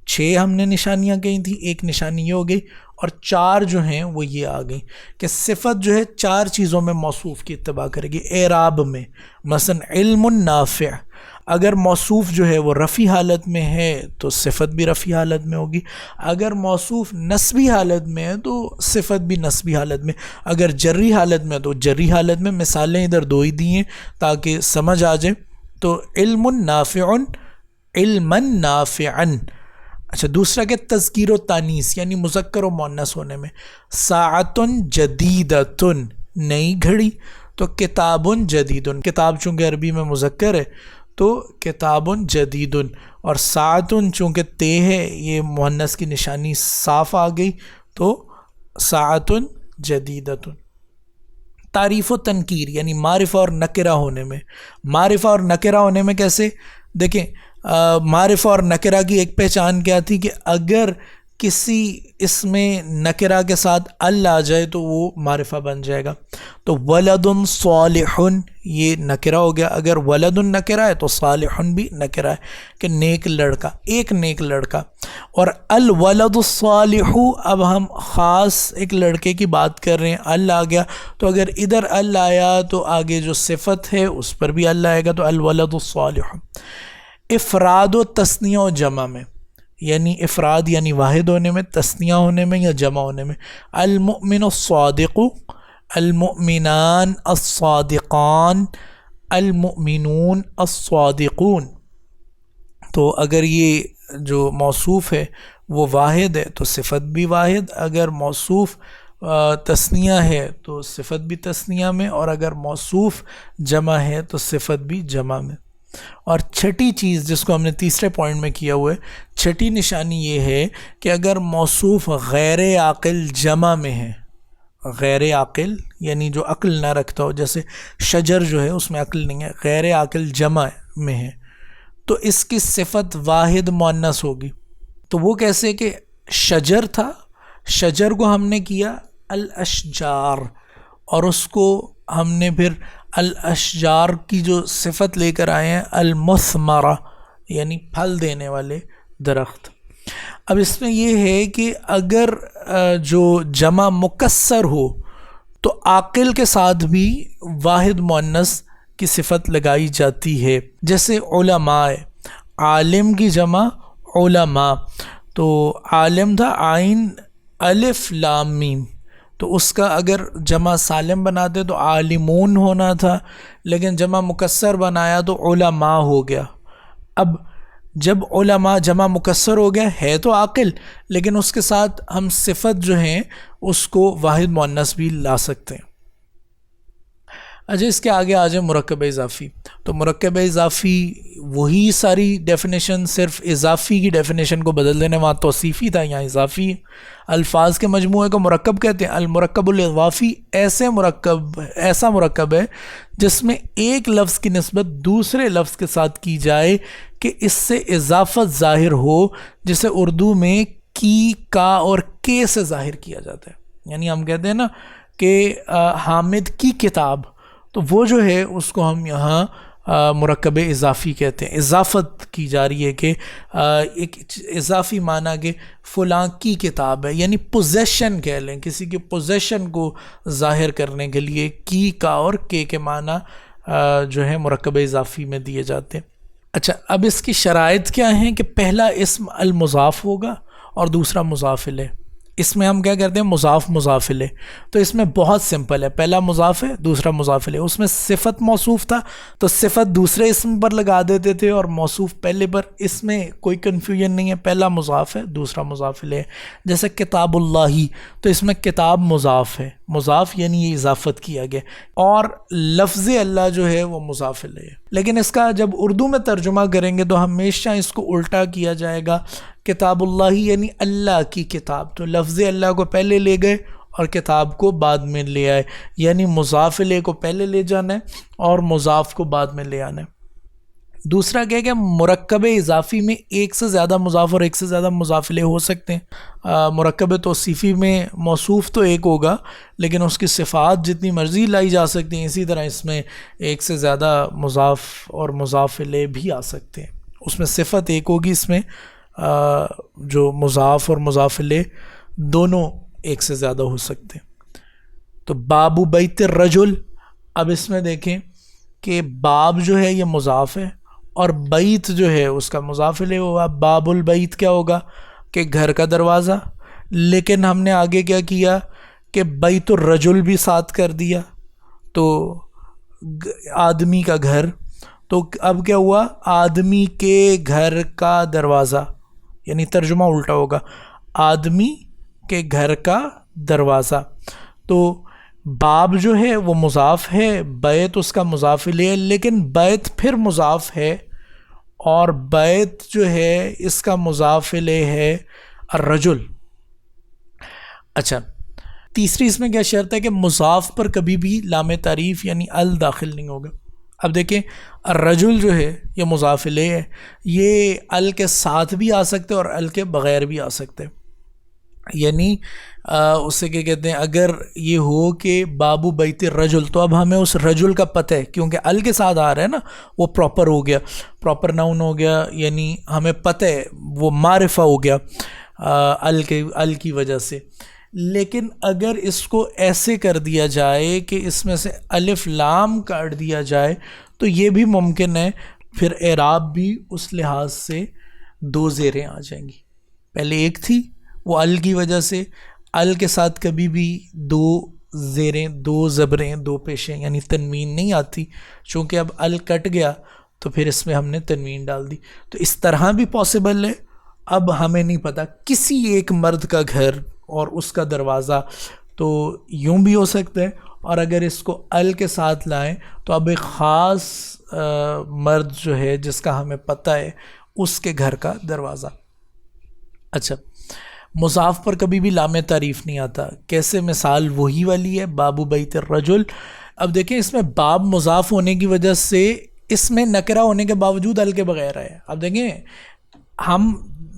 6 ہم نے نشانیاں کہی تھیں، ایک نشانی یہ ہو گئی، اور 4 جو ہیں وہ یہ آ گئی کہ صفت جو ہے 4 چیزوں میں موصوف کی اتباع کرے گی. اعراب میں مثلا علم نافع، اگر موصوف جو ہے وہ رفع حالت میں ہے تو صفت بھی رفع حالت میں ہوگی. اگر موصوف نصبی حالت میں ہے تو صفت بھی نصبی حالت میں. اگر جری حالت میں ہے تو جری حالت میں. مثالیں ادھر 2 ہی دی ہیں تاکہ سمجھ آ جائے. تو علم نافع، علما نافعا. اچھا، دوسرا کہ تذکیر و تانیث یعنی مذکر و مؤنث ہونے میں. ساعۃ جدیدۃ، نئی گھڑی. تو کتاب جدید، کتاب چونکہ عربی میں مذکر ہے تو کتاب جدید، اور ساعۃ چونکہ تے ہے یہ مؤنث کی نشانی صاف آ گئی تو ساعۃ جدیدۃ. تعریف و تنکیر یعنی معرفہ اور نکرہ ہونے میں. معرفہ اور نکرہ ہونے میں کیسے؟ دیکھیں، معرفہ اور نکرہ کی ایک پہچان کیا تھی کہ اگر کسی اس میں نکرہ کے ساتھ ال آ جائے تو وہ معرفہ بن جائے گا. تو ولد صالح یہ نکرہ ہو گیا. اگر ولد نکرہ ہے تو صالح بھی نکرہ ہے کہ نیک لڑکا، ایک نیک لڑکا. اور الولد الصالح، اب ہم خاص ایک لڑکے کی بات کر رہے ہیں، ال آ گیا تو اگر ادھر ال آیا تو آگے جو صفت ہے اس پر بھی ال آئے گا. تو الولد الصالح. افراد و تثنیہ و جمع میں، یعنی افراد یعنی واحد ہونے میں، تثنیہ ہونے میں یا جمع ہونے میں. المؤمن الصادق، المؤمنان الصادقان، المؤمنون الصادقون. تو اگر یہ جو موصوف ہے وہ واحد ہے تو صفت بھی واحد. اگر موصوف تثنیہ ہے تو صفت بھی تثنیہ میں، اور اگر موصوف جمع ہے تو صفت بھی جمع میں. اور چھٹی چیز جس کو ہم نے تیسرے پوائنٹ میں کیا ہوا ہے، چھٹی نشانی یہ ہے کہ اگر موصوف غیر عاقل جمع میں ہے، غیر عاقل یعنی جو عقل نہ رکھتا ہو، جیسے شجر جو ہے اس میں عقل نہیں ہے، غیر عاقل جمع میں ہے، تو اس کی صفت واحد مؤنث ہوگی. تو وہ کیسے کہ شجر تھا، شجر کو ہم نے کیا الاشجار، اور اس کو ہم نے پھر الاشجار کی جو صفت لے کر آئے ہیں المثمرہ یعنی پھل دینے والے درخت. اب اس میں یہ ہے کہ اگر جو جمع مکسر ہو تو عاقل کے ساتھ بھی واحد مؤنث کی صفت لگائی جاتی ہے. جیسے علماء، عالم کی جمع علماء، تو عالم تھا عین الف لام میم، تو اس کا اگر جمع سالم بناتے تو عالمون ہونا تھا، لیکن جمع مکسر بنایا تو علماء ہو گیا. اب جب علماء جمع مکسر ہو گیا ہے تو عاقل، لیکن اس کے ساتھ ہم صفت جو ہیں اس کو واحد مؤنث بھی لا سکتے ہیں. اچھا، اس کے آگے آ جائے مرکب اضافی. تو مرکب اضافی وہی ساری ڈیفینیشن، صرف اضافی کی ڈیفینیشن کو بدل دینے، وہاں توصیفی تھا یہاں اضافی. الفاظ کے مجموعے کو مرکب کہتے ہیں. المرکب الاضافی ایسا مرکب ہے جس میں ایک لفظ کی نسبت دوسرے لفظ کے ساتھ کی جائے کہ اس سے اضافت ظاہر ہو، جسے اردو میں کی، کا اور کے سے ظاہر کیا جاتا ہے. یعنی ہم کہتے ہیں نا کہ حامد کی کتاب، تو وہ جو ہے اس کو ہم یہاں مرکب اضافی کہتے ہیں. اضافت کی جا رہی ہے کہ ایک اضافی معنی کہ فلاں کی کتاب ہے، یعنی پوزیشن کہہ لیں، کسی کے پوزیشن کو ظاہر کرنے کے لیے کی، کا اور کے معنی جو ہے مرکب اضافی میں دیے جاتے ہیں. اچھا، اب اس کی شرائط کیا ہیں کہ پہلا اسم المضاف ہوگا اور دوسرا مضاف الیہ. اس میں ہم کیا کرتے ہیں؟ مضاف مضاف الیہ. تو اس میں بہت سمپل ہے، پہلا مضاف ہے دوسرا مضاف الیہ. اس میں صفت موصوف تھا تو صفت دوسرے اسم پر لگا دیتے تھے اور موصوف پہلے پر. اس میں کوئی کنفیوژن نہیں ہے، پہلا مضاف ہے دوسرا مضاف الیہ. جیسے کتاب اللہ، تو اس میں کتاب مضاف ہے، مضاف یعنی یہ اضافت کیا گیا، اور لفظ اللہ جو ہے وہ مضاف الیہ ہے۔ لیکن اس کا جب اردو میں ترجمہ کریں گے تو ہمیشہ اس کو الٹا کیا جائے گا، کتاب اللہ یعنی اللہ کی کتاب، تو لفظ اللہ کو پہلے لے گئے اور کتاب کو بعد میں لے آئے، یعنی مضاف الیہ کو پہلے لے جانا ہے اور مضاف کو بعد میں لے آنا ہے۔ دوسرا کیا کہ مرکب اضافی میں ایک سے زیادہ مضاف اور ایک سے زیادہ مضاف الیہ ہو سکتے ہیں۔ مرکب توصیفی میں موصوف تو ایک ہوگا لیکن اس کی صفات جتنی مرضی لائی جا سکتی ہیں، اسی طرح اس میں ایک سے زیادہ مضاف اور مضاف الیہ بھی آ سکتے ہیں۔ اس میں صفت ایک ہوگی، اس میں جو مضاف اور مضاف الیہ دونوں ایک سے زیادہ ہو سکتے ہیں۔ تو باب بیت الرجل، اب اس میں دیکھیں کہ باب جو ہے یہ مضاف ہے اور بیت جو ہے اس کا مضاف الیہ ہوگا۔ باب البیت کیا ہوگا کہ گھر کا دروازہ، لیکن ہم نے آگے کیا کیا کہ بیت الرجل بھی ساتھ کر دیا، تو آدمی کا گھر، تو اب کیا ہوا آدمی کے گھر کا دروازہ، یعنی ترجمہ الٹا ہوگا، آدمی کے گھر کا دروازہ۔ تو باب جو ہے وہ مضاف ہے، بیت اس کا مضاف الیہ، لیکن بیت پھر مضاف ہے اور بیت جو ہے اس کا مضاف الیہ ہے الرجل۔ اچھا، تیسری اس میں کیا شرط ہے کہ مضاف پر کبھی بھی لام تعریف یعنی ال داخل نہیں ہوگا۔ اب دیکھیں الرجل جو ہے یہ مضاف الیہ ہے، یہ ال کے ساتھ بھی آ سکتے اور ال کے بغیر بھی آ سکتے، یعنی اسے کیا کہتے ہیں، اگر یہ ہو کہ بابو بیت الرجل تو اب ہمیں اس رجل کا پتہ ہے کیونکہ ال کے ساتھ آ رہا ہے نا، وہ پراپر ہو گیا، پراپر ناؤن ہو گیا، یعنی ہمیں پتہ ہے، وہ معرفہ ہو گیا ال کی وجہ سے۔ لیکن اگر اس کو ایسے کر دیا جائے کہ اس میں سے الف لام کاٹ دیا جائے تو یہ بھی ممکن ہے، پھر اعراب بھی اس لحاظ سے دو زیریں آ جائیں گی۔ پہلے ایک تھی، وہ ال کی وجہ سے، ال کے ساتھ کبھی بھی دو زیریں، دو زبریں، دو پیشیں یعنی تنوین نہیں آتی، چونکہ اب ال کٹ گیا تو پھر اس میں ہم نے تنوین ڈال دی، تو اس طرح بھی پاسبل ہے۔ اب ہمیں نہیں پتہ کسی ایک مرد کا گھر اور اس کا دروازہ، تو یوں بھی ہو سکتا ہے، اور اگر اس کو ال کے ساتھ لائیں تو اب ایک خاص مرد جو ہے جس کا ہمیں پتہ ہے اس کے گھر کا دروازہ۔ اچھا، مضاف پر کبھی بھی لام تعریف نہیں آتا، کیسے؟ مثال وہی والی ہے بابو بیت الرجل۔ اب دیکھیں اس میں باب مضاف ہونے کی وجہ سے اس میں نکرہ ہونے کے باوجود ال کے بغیر ہے۔ اب دیکھیں ہم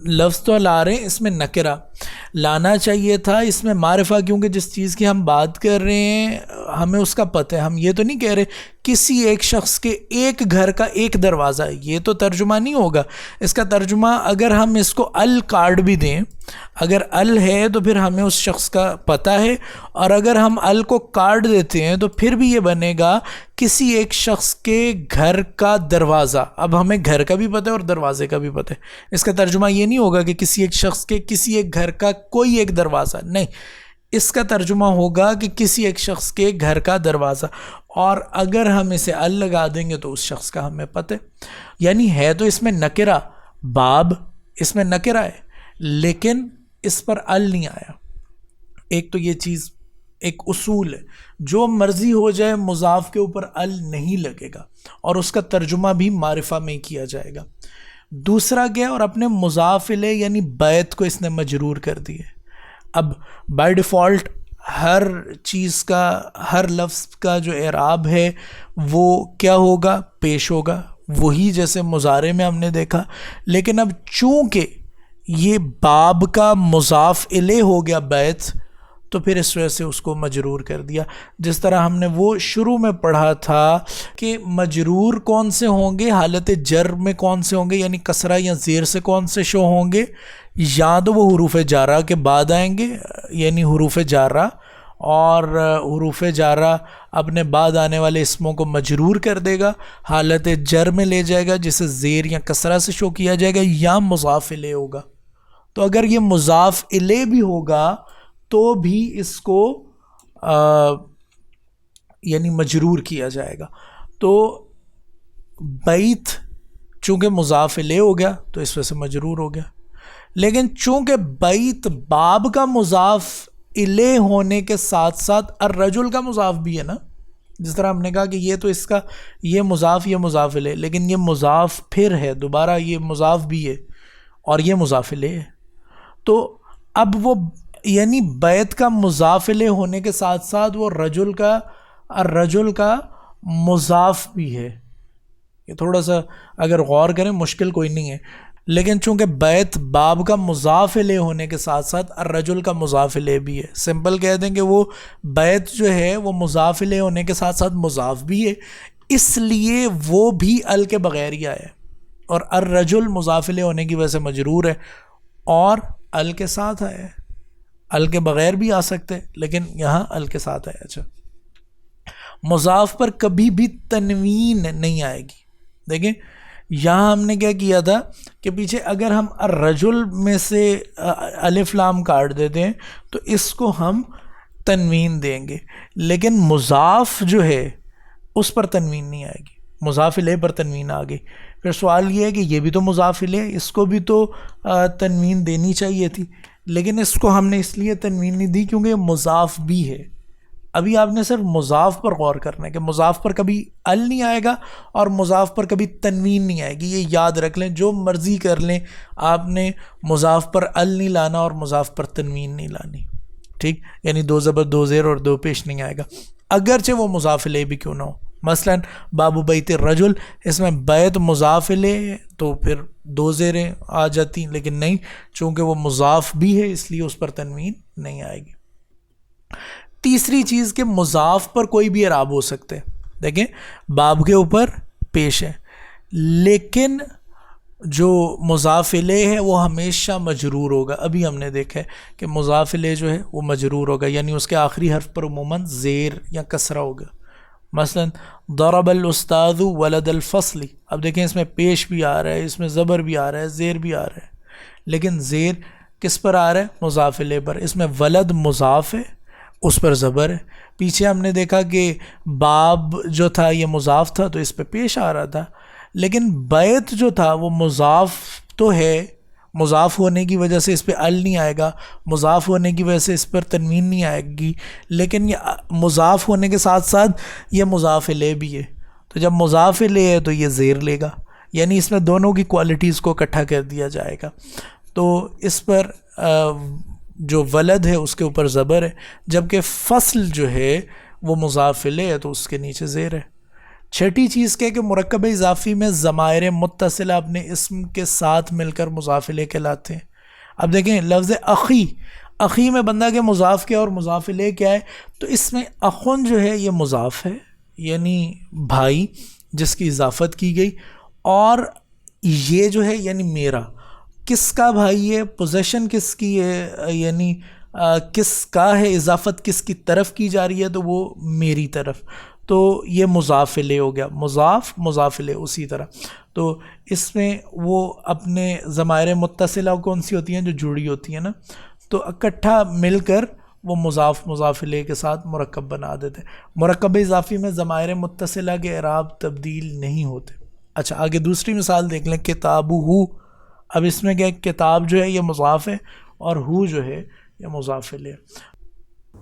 لفظ تو لا رہے ہیں، اس میں نکرہ لانا چاہیے تھا، اس میں معرفہ، کیونکہ جس چیز کی ہم بات کر رہے ہیں ہمیں اس کا پتہ ہے، ہم یہ تو نہیں کہہ رہے کسی ایک شخص کے ایک گھر کا ایک دروازہ، یہ تو ترجمہ نہیں ہوگا۔ اس کا ترجمہ اگر ہم اس کو ال کارڈ بھی دیں، اگر ال ہے تو پھر ہمیں اس شخص کا پتہ ہے، اور اگر ہم ال کو کارڈ دیتے ہیں تو پھر بھی یہ بنے گا کسی ایک شخص کے گھر کا دروازہ۔ اب ہمیں گھر کا بھی پتہ ہے اور دروازے کا بھی پتہ ہے، اس کا ترجمہ یہ نہیں ہوگا کہ کسی ایک شخص کے کسی ایک گھر کا کوئی ایک دروازہ، نہیں، اس کا ترجمہ ہوگا کہ کسی ایک شخص کے گھر کا دروازہ، اور اگر ہم اسے ال لگا دیں گے تو اس شخص کا ہمیں پتہ ہے، یعنی ہے تو اس میں نکرہ، باب اس میں نکرہ ہے لیکن اس پر ال نہیں آیا۔ ایک تو یہ چیز ایک اصول ہے، جو مرضی ہو جائے مضاف کے اوپر ال نہیں لگے گا اور اس کا ترجمہ بھی معرفہ میں کیا جائے گا۔ دوسرا کیا، اور اپنے مضاف الیہ یعنی بیت کو اس نے مجرور کر دیا۔ اب بائی ڈیفالٹ ہر چیز کا، ہر لفظ کا جو اعراب ہے وہ کیا ہوگا، پیش ہوگا، وہی جیسے مضارع میں ہم نے دیکھا، لیکن اب چونکہ یہ باب کا مضاف الیہ ہو گیا بیت، تو پھر اس وجہ سے اس کو مجرور کر دیا، جس طرح ہم نے وہ شروع میں پڑھا تھا کہ مجرور کون سے ہوں گے، حالت جر میں کون سے ہوں گے، یعنی کسرہ یا زیر سے کون سے شو ہوں گے، یا تو وہ حروف جارہ کے بعد آئیں گے، یعنی حروف جارہ، اور حروف جارہ اپنے بعد آنے والے اسموں کو مجرور کر دے گا، حالت جر میں لے جائے گا جسے زیر یا کسرہ سے شو کیا جائے گا، یا مضاف الیہ ہوگا۔ تو اگر یہ مضاف الیہ بھی ہوگا تو بھی اس کو یعنی مجرور کیا جائے گا۔ تو بیت چونکہ مضاف الیہ ہو گیا تو اس وجہ سے مجرور ہو گیا، لیکن چونکہ بیت باب کا مضاف الیہ ہونے کے ساتھ ساتھ الرجل کا مضاف بھی ہے نا، جس طرح ہم نے کہا کہ یہ تو اس کا یہ مضاف الیہ، لیکن یہ مضاف پھر ہے دوبارہ، یہ مضاف بھی ہے اور یہ مضاف الیہ ہے. تو اب وہ یعنی بیت کا مضاف الیہ ہونے کے ساتھ ساتھ وہ الرجل کا مضاف بھی ہے. یہ تھوڑا سا اگر غور کریں مشکل کوئی نہیں ہے، لیکن چونکہ بیت باب کا مضاف الیہ ہونے کے ساتھ ساتھ الرجل کا مضاف الیہ بھی ہے، سمپل کہہ دیں کہ وہ بیت جو ہے وہ مضاف الیہ ہونے کے ساتھ ساتھ مضاف بھی ہے، اس لیے وہ بھی ال کے بغیر ہی آیا ہے. اور الرجل مضاف الیہ ہونے کی وجہ سے مجرور ہے اور ال کے ساتھ آیا ہے. ال کے بغیر بھی آ سکتے لیکن یہاں ال کے ساتھ آیا. اچھا، مضاف پر کبھی بھی تنوین نہیں آئے گی. دیکھیں یہاں ہم نے کیا کیا تھا کہ پیچھے اگر ہم الرجل میں سے الف لام کاٹ دیتے ہیں تو اس کو ہم تنوین دیں گے، لیکن مضاف جو ہے اس پر تنوین نہیں آئے گی، مضاف الیہ پر تنوین آ گئی. پھر سوال یہ ہے کہ یہ بھی تو مضاف الیہ، اس کو بھی تو تنوین دینی چاہیے تھی، لیکن اس کو ہم نے اس لیے تنوین نہیں دی کیونکہ یہ مضاف بھی ہے. ابھی آپ نے صرف مضاف پر غور کرنا ہے کہ مضاف پر کبھی ال نہیں آئے گا اور مضاف پر کبھی تنوین نہیں آئے گی. یہ یاد رکھ لیں، جو مرضی کر لیں، آپ نے مضاف پر ال نہیں لانا اور مضاف پر تنوین نہیں لانی. ٹھیک، یعنی دو زبر دو زیر اور دو پیش نہیں آئے گا، اگرچہ وہ مضاف الیہ بھی کیوں نہ ہو. مثلا باب بیت الرجل، اس میں بیت مضاف الیہ ہے تو پھر دو زیریں آ جاتی، لیکن نہیں، چونکہ وہ مضاف بھی ہے اس لیے اس پر تنوین نہیں آئے گی. تیسری چیز کہ مضاف پر کوئی بھی اعراب ہو سکتے. دیکھیں باب کے اوپر پیش ہے، لیکن جو مضاف الیہ ہے وہ ہمیشہ مجرور ہوگا. ابھی ہم نے دیکھا ہے کہ مضاف الیہ جو ہے وہ مجرور ہوگا، یعنی اس کے آخری حرف پر عموماً زیر یا کسرہ ہوگا. مثلا ضرب الاستاذ ولد الفصل، اب دیکھیں اس میں پیش بھی آ رہا ہے، اس میں زبر بھی آ رہا ہے، زیر بھی آ رہا ہے، لیکن زیر کس پر آ رہا ہے؟ مضاف الیہ پر. اس میں ولد مضاف ہے، اس پر زبر ہے. پیچھے ہم نے دیکھا کہ باب جو تھا یہ مضاف تھا تو اس پہ پیش آ رہا تھا، لیکن بیت جو تھا وہ مضاف تو ہے، مضاف ہونے کی وجہ سے اس پہ ال نہیں آئے گا، مضاف ہونے کی وجہ سے اس پر تنوین نہیں آئے گی، لیکن یہ مضاف ہونے کے ساتھ ساتھ یہ مضاف الیہ بھی ہے. تو جب مضاف الیہ ہے تو یہ زیر لے گا، یعنی اس میں دونوں کی کوالٹیز کو اکٹھا کر دیا جائے گا. تو اس پر جو ولد ہے اس کے اوپر زبر ہے، جبکہ فصل جو ہے وہ مضاف الیہ ہے تو اس کے نیچے زیر ہے. چھٹی چیز کہ مرکب اضافی میں ضمائر متصلہ اپنے اسم کے ساتھ مل کر مضاف الیہ کہلاتے ہیں. اب دیکھیں لفظ اخی میں بندہ کے مضاف کیا اور مضاف الیہ کیا ہے؟ تو اس میں اخن جو ہے یہ مضاف ہے، یعنی بھائی جس کی اضافت کی گئی، اور یہ جو ہے یعنی میرا، کس کا بھائی ہے؟ پوزیشن کس کی ہے، یعنی کس کا ہے، اضافت کس کی طرف کی جا رہی ہے؟ تو وہ میری طرف. تو یہ مضاف الیہ ہو گیا، مضاف الیہ. اسی طرح تو اس میں وہ اپنے ضمائر متصلہ کون سی ہوتی ہیں؟ جو جڑی ہوتی ہیں نا، تو اکٹھا مل کر وہ مضاف الیہ کے ساتھ مرکب بنا دیتے. مرکب اضافی میں ضمائر متصلہ کے اعراب تبدیل نہیں ہوتے. اچھا آگے دوسری مثال دیکھ لیں، کتابہ. اب اس میں کیا کتاب جو ہے یہ مضاف ہے اور ہو جو ہے یہ مضاف الیہ.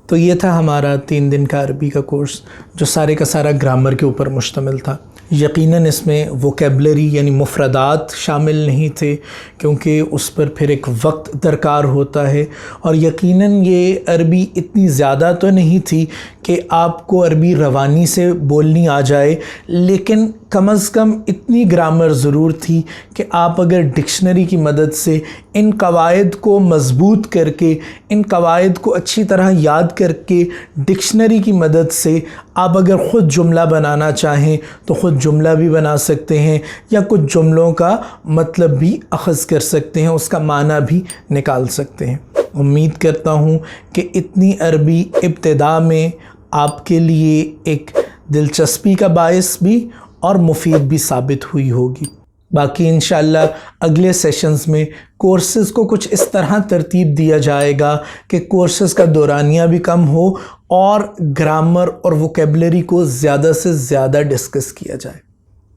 تو یہ تھا ہمارا 3 دن کا عربی کا کورس جو سارے کا سارا گرامر کے اوپر مشتمل تھا. یقیناً اس میں ووکیبلری یعنی مفردات شامل نہیں تھے کیونکہ اس پر پھر ایک وقت درکار ہوتا ہے، اور یقیناً یہ عربی اتنی زیادہ تو نہیں تھی کہ آپ کو عربی روانی سے بولنی آ جائے، لیکن کم از کم اتنی گرامر ضرور تھی کہ آپ اگر ڈکشنری کی مدد سے ان قواعد کو مضبوط کر کے، ان قواعد کو اچھی طرح یاد کر کے، ڈکشنری کی مدد سے آپ اگر خود جملہ بنانا چاہیں تو خود جملہ بھی بنا سکتے ہیں، یا کچھ جملوں کا مطلب بھی اخذ کر سکتے ہیں، اس کا معنی بھی نکال سکتے ہیں. امید کرتا ہوں کہ اتنی عربی ابتدا میں آپ کے لیے ایک دلچسپی کا باعث بھی اور مفید بھی ثابت ہوئی ہوگی. باقی انشاءاللہ اگلے سیشنز میں کورسز کو کچھ اس طرح ترتیب دیا جائے گا کہ کورسز کا دورانیہ بھی کم ہو اور گرامر اور ووکیبلری کو زیادہ سے زیادہ ڈسکس کیا جائے.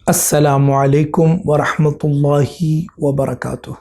السلام علیکم ورحمۃ اللہ وبرکاتہ.